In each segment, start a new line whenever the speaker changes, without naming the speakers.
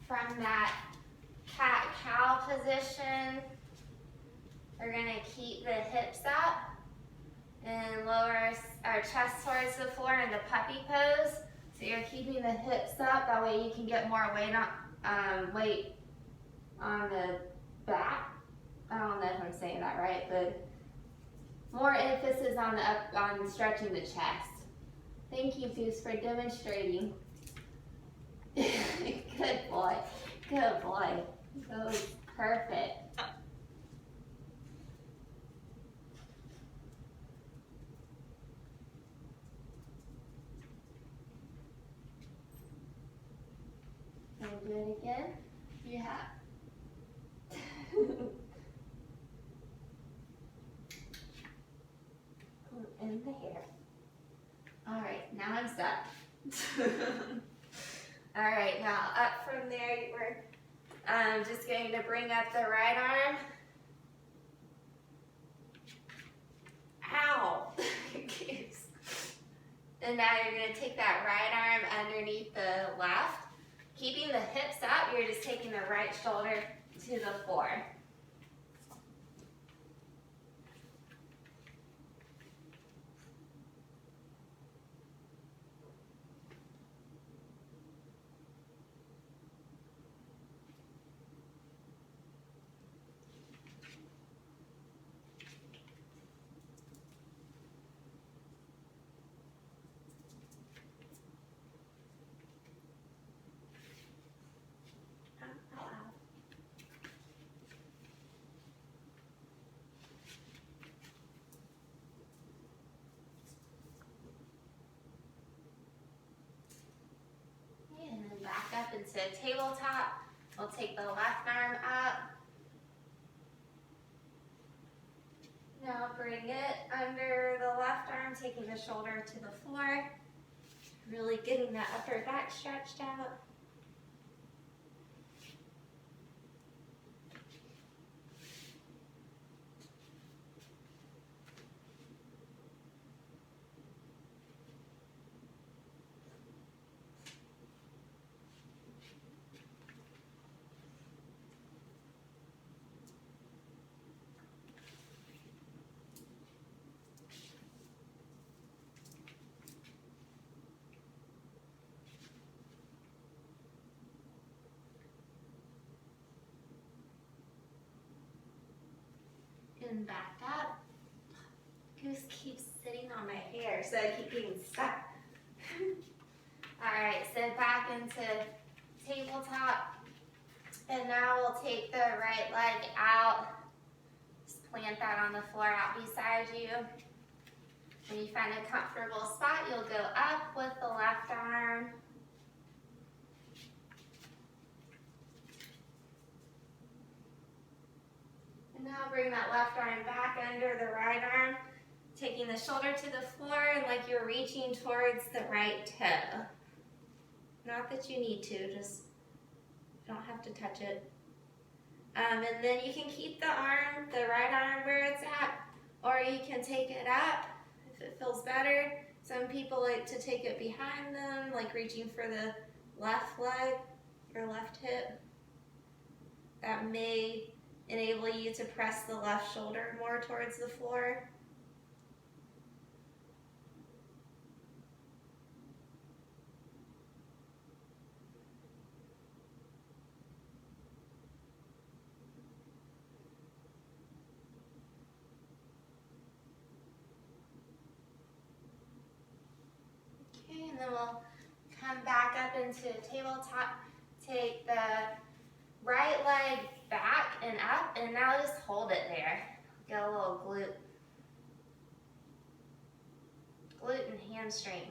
from that cat-cow position, we're gonna keep the hips up and lower our chest towards the floor in the puppy pose. So you're keeping the hips up, that way you can get more weight on the back. I don't know if I'm saying that right, but more emphasis on on stretching the chest. Thank you, Zeus, for demonstrating. Good boy, good boy. That was perfect. And do it again. Yeah. In the hair. All right, now I'm stuck. All right, now up from there, we're just going to bring up the right arm. Ow! And now you're going to take that right arm underneath the left. Keeping the hips up, you're just taking the right shoulder to the floor. And then back up into tabletop. We'll take the left arm up. Now bring it under the left arm, taking the shoulder to the floor. Really getting that upper back stretched out. And back up. Goose keeps sitting on my hair, so I keep getting stuck. All right, so back into tabletop. And now we'll take the right leg out. Just plant that on the floor out beside you. When you find a comfortable spot, you'll go up with the left arm. And now bring that left arm back under the right arm, taking the shoulder to the floor and like you're reaching towards the right toe. Not that you need to, just you don't have to touch it. And then you can keep the arm, the right arm where it's at, or you can take it up if it feels better. Some people like to take it behind them, like reaching for the left leg or left hip. That may enable you to press the left shoulder more towards the floor. Okay, and then we'll come back up into tabletop, take the right leg back and up, and now just hold it there. Get a little glute and hamstring.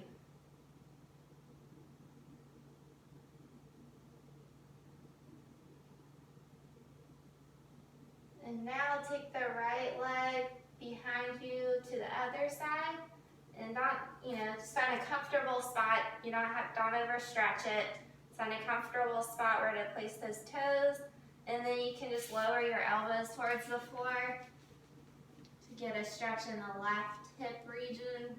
And now take the right leg behind you to the other side, and just find a comfortable spot. You don't overstretch it. Find a comfortable spot where to place those toes, and then you can just lower your elbows towards the floor to get a stretch in the left hip region.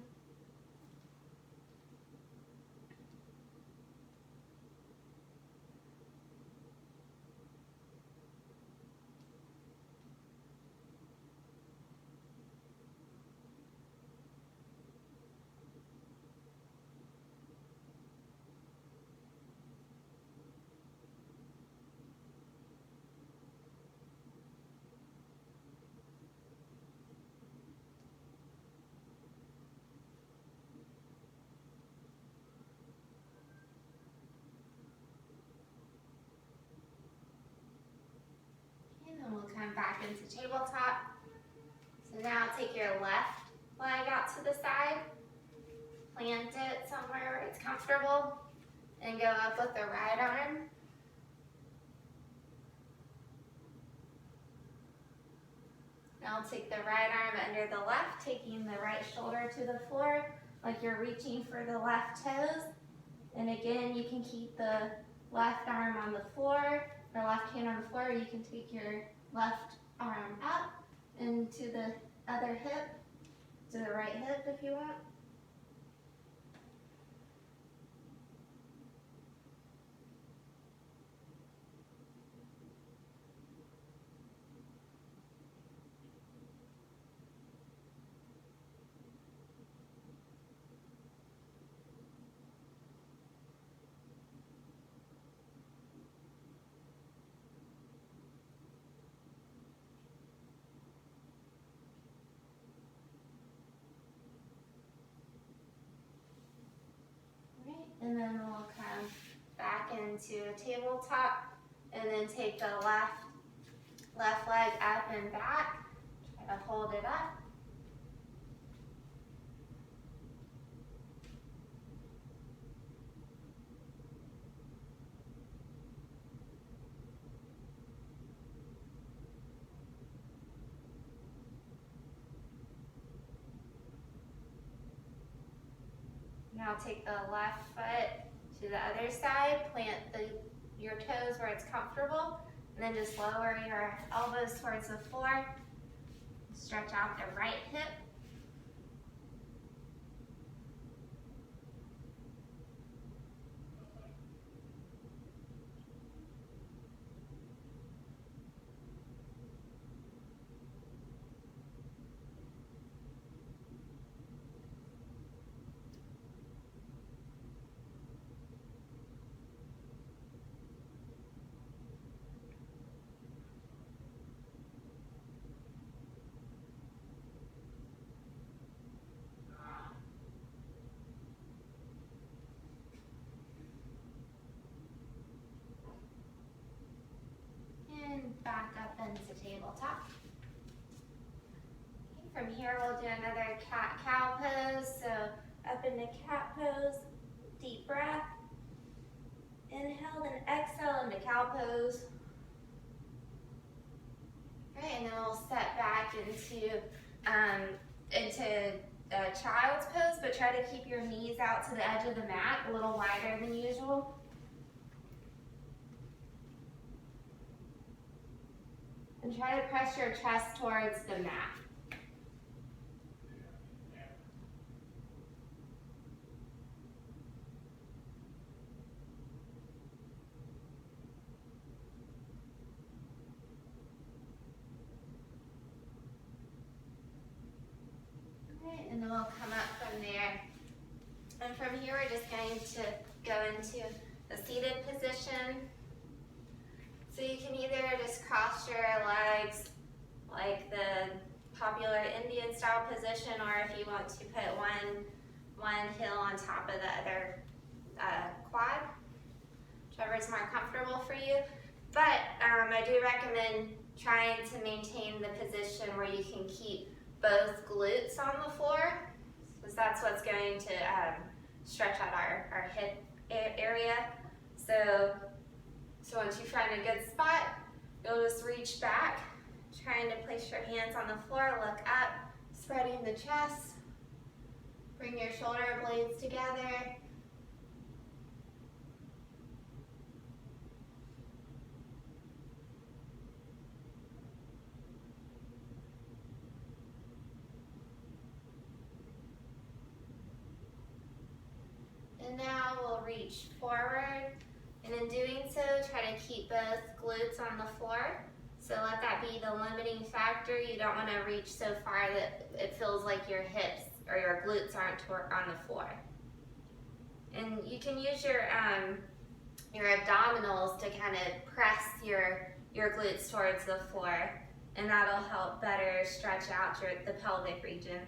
into tabletop. So now take your left leg out to the side, plant it somewhere where it's comfortable, and go up with the right arm. Now take the right arm under the left, taking the right shoulder to the floor, like you're reaching for the left toes. And again, you can keep the left arm on the floor, or left hand on the floor. You can take your left arm up into the other hip, to the right hip if you want. And then we'll come back into a tabletop and then take the left leg up and back. Try to hold it up. Now take the left foot to the other side, plant your toes where it's comfortable, and then just lower your elbows towards the floor. Stretch out the right hip. Back up into tabletop. Okay, from here we'll do another cat-cow pose. So up into cat pose, deep breath. Inhale and exhale into cow pose. Okay, and then we'll step back into child's pose, but try to keep your knees out to the edge of the mat, a little wider than usual. And try to press your chest towards the mat. Okay, and then we'll come up from there. And from here, we're just going to go into the seated position. So you can either just cross your legs like the popular Indian style position, or if you want to put one heel on top of the other quad, whichever is more comfortable for you. But I do recommend trying to maintain the position where you can keep both glutes on the floor, because that's what's going to stretch out our hip area. So once you find a good spot, you'll just reach back, trying to place your hands on the floor, look up, spreading the chest, bring your shoulder blades together. And now we'll reach forward. And in doing so, try to keep both glutes on the floor. So let that be the limiting factor. You don't want to reach so far that it feels like your hips or your glutes aren't on the floor. And you can use your abdominals to kind of press your glutes towards the floor, and that'll help better stretch out the pelvic region.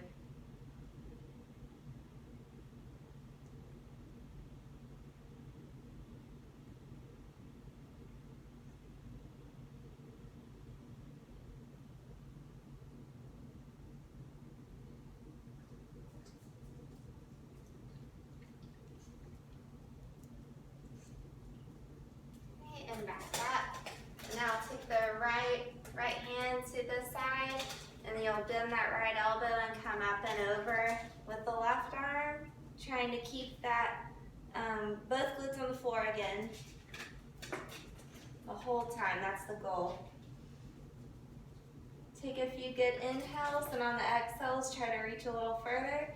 right hand to the side, and then you'll bend that right elbow and come up and over with the left arm, trying to keep that both glutes on the floor again the whole time. That's the goal. Take a few good inhales, and on the exhales, try to reach a little further.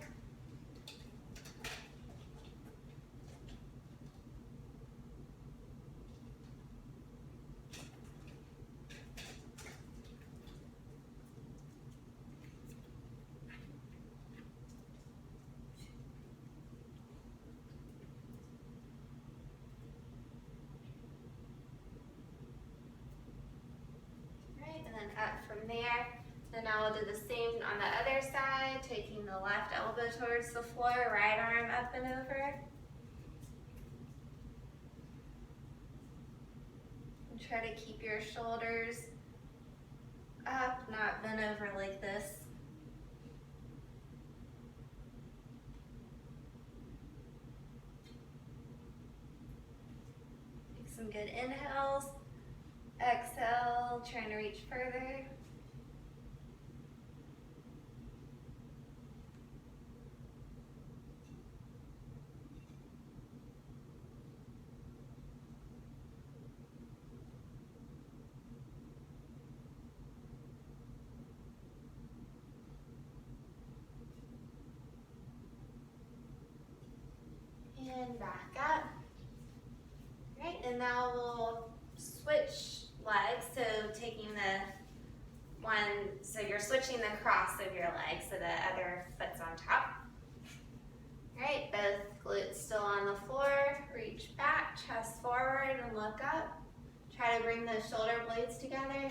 Up from there. And now we'll do the same on the other side, taking the left elbow towards the floor, right arm up and over. And try to keep your shoulders up, not bent over like this. Take some good inhales. Exhale, trying to reach further. And back up. Right, and now we'll switch legs, so taking the one, so you're switching the cross of your leg so the other foot's on top. All right, both glutes still on the floor. Reach back, chest forward, and look up. Try to bring those shoulder blades together.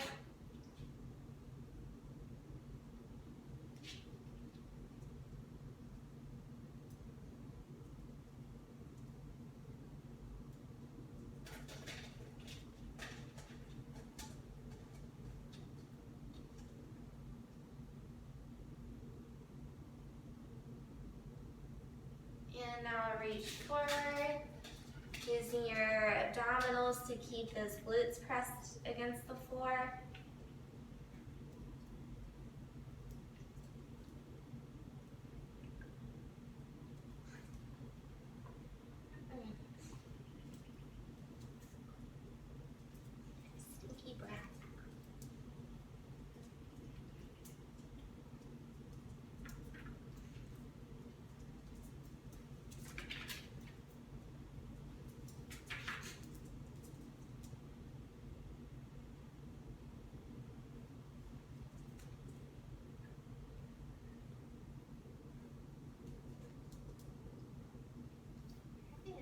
And now reach forward, using your abdominals to keep those glutes pressed against the floor. Sneaky breath.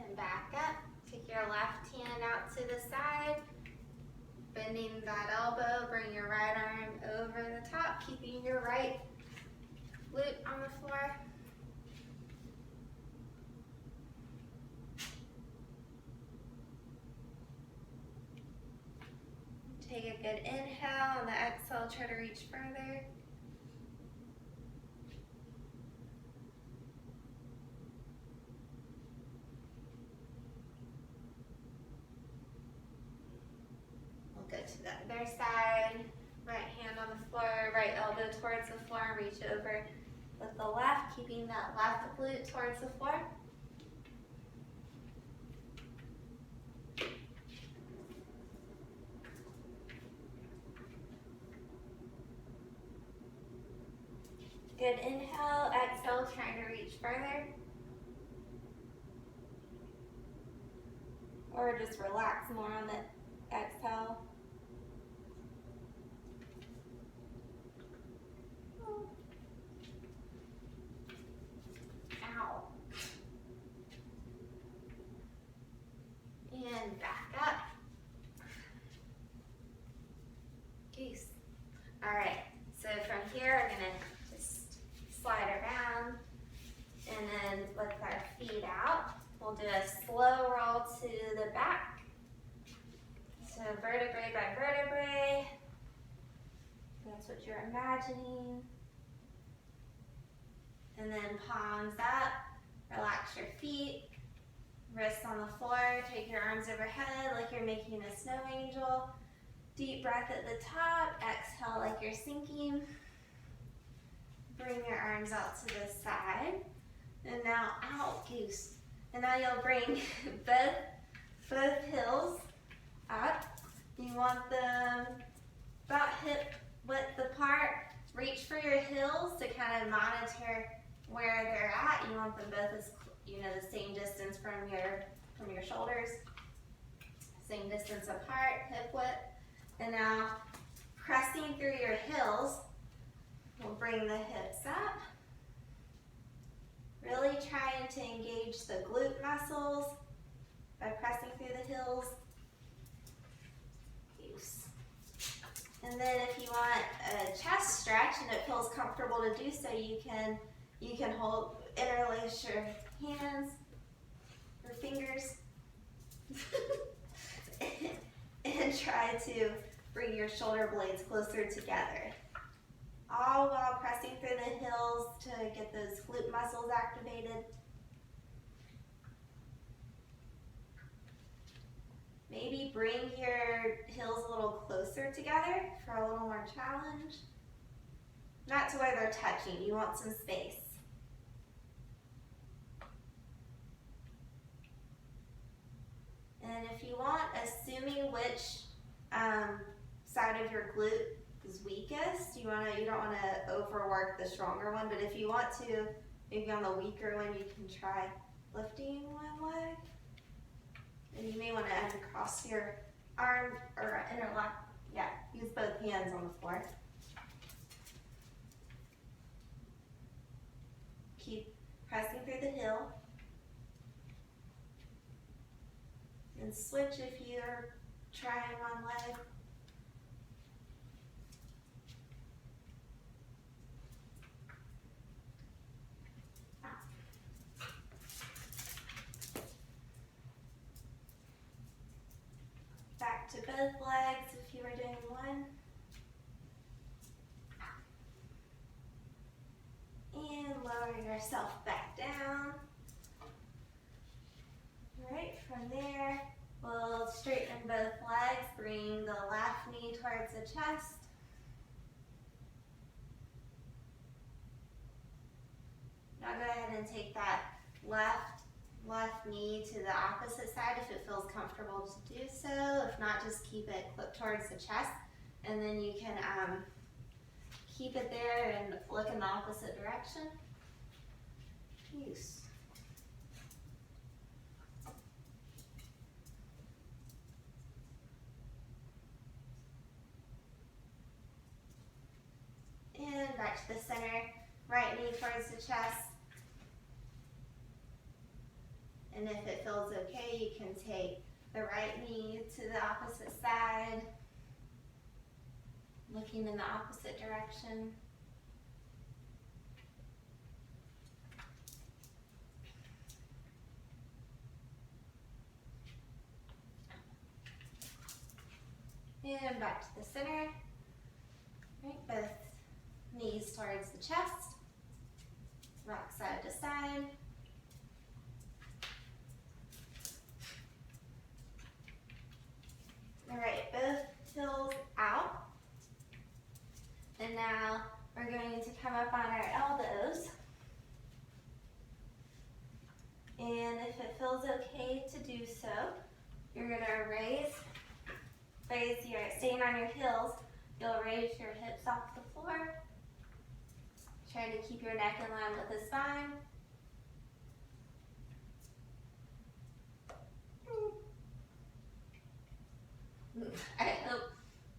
And back up. Take your left hand out to the side, bending that elbow, bring your right arm over the top, keeping your right glute on the floor. Take a good inhale, on the exhale, try to reach further. Go to the other side, right hand on the floor, right elbow towards the floor, reach over with the left, keeping that left glute towards the floor. Good inhale, exhale, trying to reach further. Or just relax more on the exhale. Ow. And back up. Goose. All right, so from here, we're gonna just slide around, and then with our feet out, we'll do a slow roll to the back. So vertebrae by vertebrae. That's what you're imagining. And then palms up, relax your feet, wrists on the floor, take your arms overhead like you're making a snow angel. Deep breath at the top, exhale like you're sinking. Bring your arms out to the side. And now out, goose. And now you'll bring both heels up. You want them about hip width apart. Reach for your heels to kind of monitor where they're at. You want them both as, the same distance from your shoulders. Same distance apart, hip width. And now pressing through your heels, we'll bring the hips up. Really trying to engage the glute muscles by pressing through the heels. Use. And then if you want a chest stretch and it feels comfortable to do so, you can interlace your hands, your fingers, and try to bring your shoulder blades closer together. All while pressing through the heels to get those glute muscles activated. Maybe bring your heels a little closer together for a little more challenge. Not to where they're touching, you want some space. And if you want, assuming which side of your glute is weakest, you don't want to overwork the stronger one, but if you want to, maybe on the weaker one, you can try lifting one leg. And you may want to uncross your arm or interlock. Yeah, use both hands on the floor. Keep pressing through the heel. And switch if you're trying one leg. Back to both legs if you were doing one. And lower yourself back down. Alright, from there, we'll straighten both legs, bring the left knee towards the chest. Now go ahead and take that left knee to the opposite side if it feels comfortable to do so. If not, just keep it clipped towards the chest, and then you can keep it there and look in the opposite direction. Use. And back to the center, right knee towards the chest. And if it feels okay, you can take the right knee to the opposite side, looking in the opposite direction. And back to the center. Right, both knees towards the chest. Rock side to side. All right, both heels out. And now we're going to come up on our elbows. And if it feels okay to do so, you're gonna raise your, staying on your heels, you'll raise your hips off the floor. Try to keep your neck in line with the spine. I hope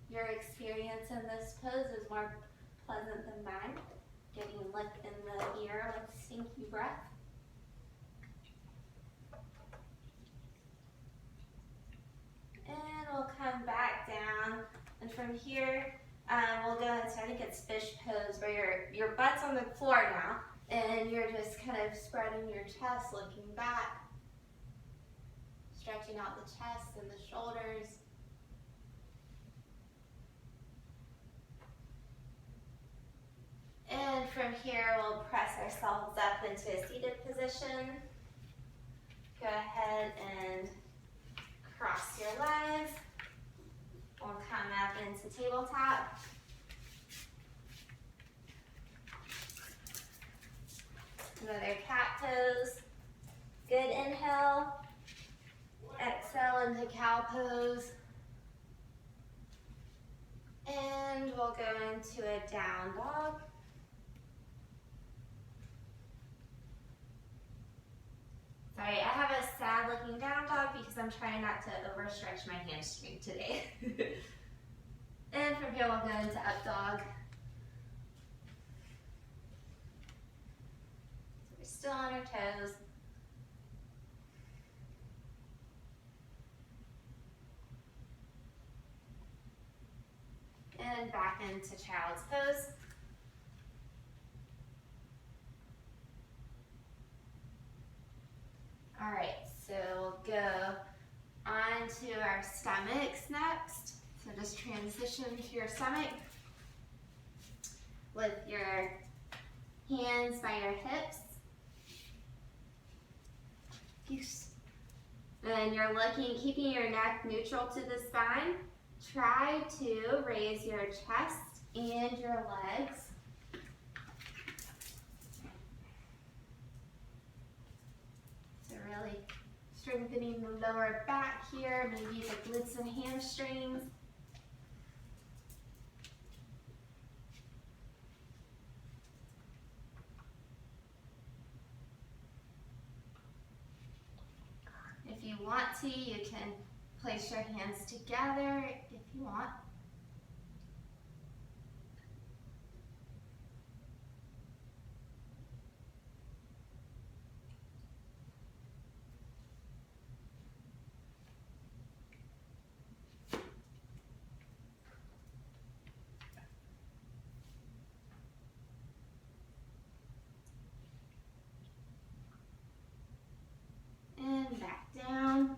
your experience in this pose is more pleasant than mine, getting licked in the ear with stinky breath. And we'll come back down, and from here we'll go into, I think it's fish pose, where your butt's on the floor now, and you're just kind of spreading your chest, looking back, stretching out the chest and the shoulders. And from here, we'll press ourselves up into a seated position. Go ahead and cross your legs. We'll come up into tabletop. Another cat pose. Good inhale. Exhale into cow pose. And we'll go into a down dog. Sorry, I have a sad looking down dog because I'm trying not to overstretch my hamstring today. And from here we'll go into up dog. So we're still on our toes. And back into child's pose. All right, so we'll go on to our stomachs next. So just transition to your stomach with your hands by your hips. And you're looking, keeping your neck neutral to the spine. Try to raise your chest and your legs. So really strengthening the lower back here, maybe the glutes and hamstrings. If you want to, you can place your hands together if you want. And back down.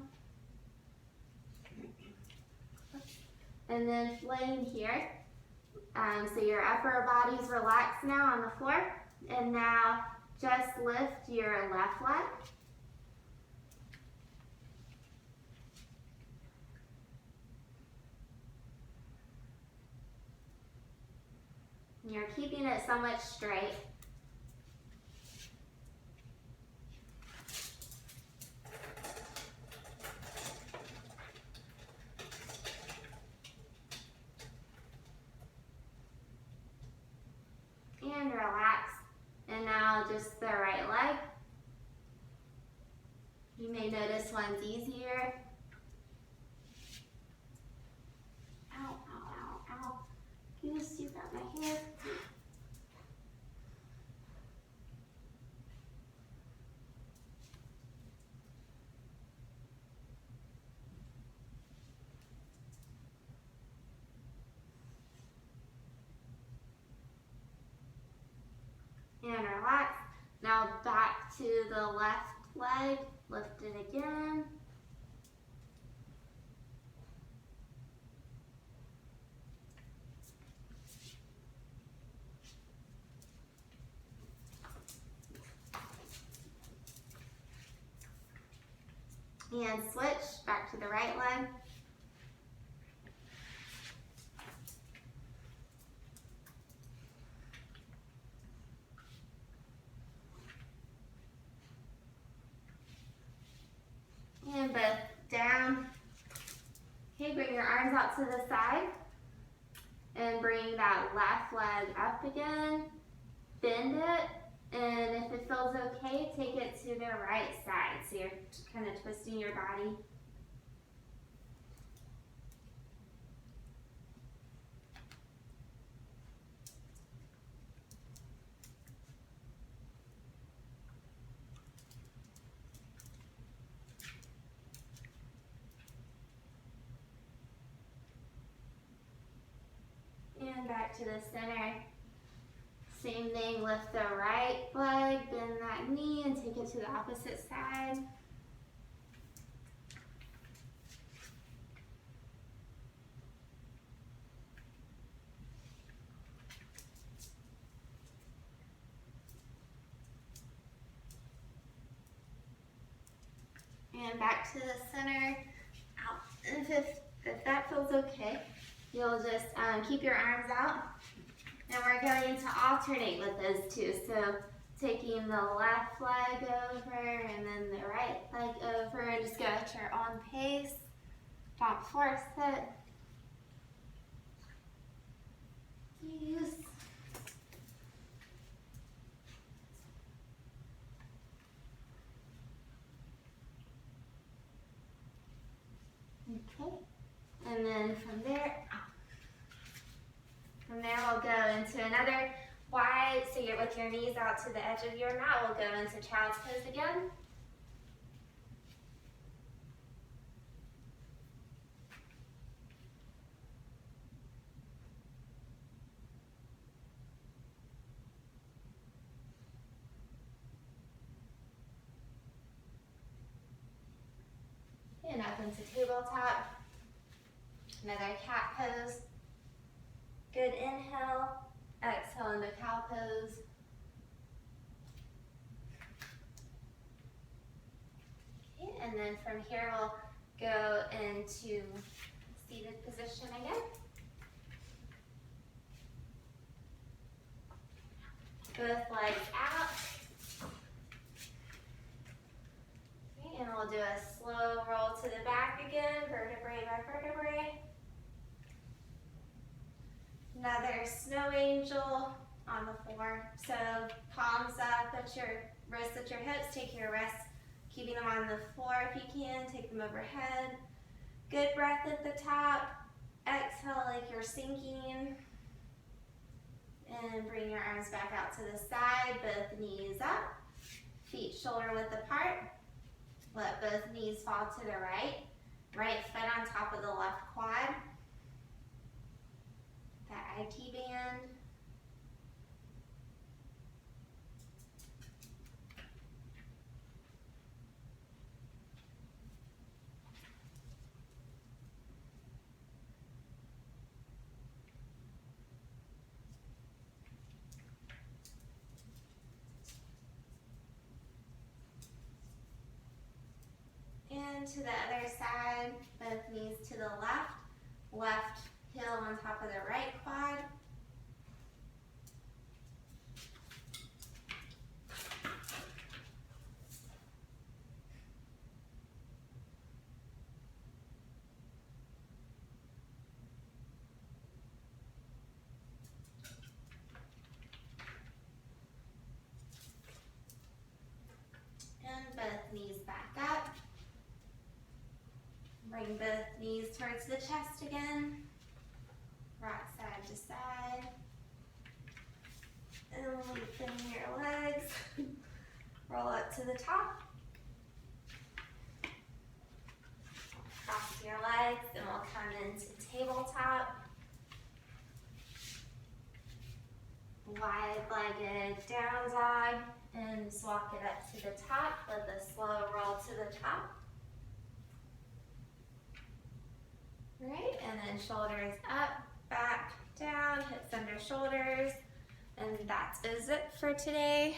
And then laying here. So your upper body's relaxed now on the floor. And now just lift your left leg. And you're keeping it somewhat straight. And relax. And now just the right leg. You may notice one's easier. Ow, ow, ow, ow. Can you see that my hair? And relax. Now back to the left leg. Lift it again. And switch back to the right leg. And both down. Okay, bring your arms out to the side. And bring that left leg up again. Bend it. And if it feels okay, take it to the right side. So you're kind of twisting your body. And back to the center. Same thing, lift the right leg, bend that knee, and take it to the opposite side. And back to the center. Out. And if that feels okay, you'll just keep your arms out. And we're going to alternate with those two. So taking the left leg over and then the right leg over, and just go at your own pace. Don't force it. Use. Okay. And then from there we'll go into another wide, so you're with your knees out to the edge of your mat. We'll go into child's pose again. And up into tabletop. Another cat pose. Good inhale. Exhale into cow pose. Okay, and then from here we'll go into seated position again. Both legs out. Okay, and we'll do a slow roll to the back again, vertebrae by vertebrae. Another snow angel on the floor. So palms up, put your wrists at your hips, take your wrists, keeping them on the floor if you can, take them overhead. Good breath at the top. Exhale like you're sinking. And bring your arms back out to the side, both knees up, feet shoulder width apart. Let both knees fall to the right. Right foot on top of the left quad. That IT band. And to the other side, both knees to the left. Left heel on top of the right quad. And both knees back up. Bring both knees towards the chest again. Rock side to side. And lengthen your legs. Roll up to the top. Cross your legs and we'll come into tabletop. Wide-legged down dog. And just walk it up to the top with a slow roll to the top. Right, and then shoulders up, back, down, hips under shoulders. And that is it for today.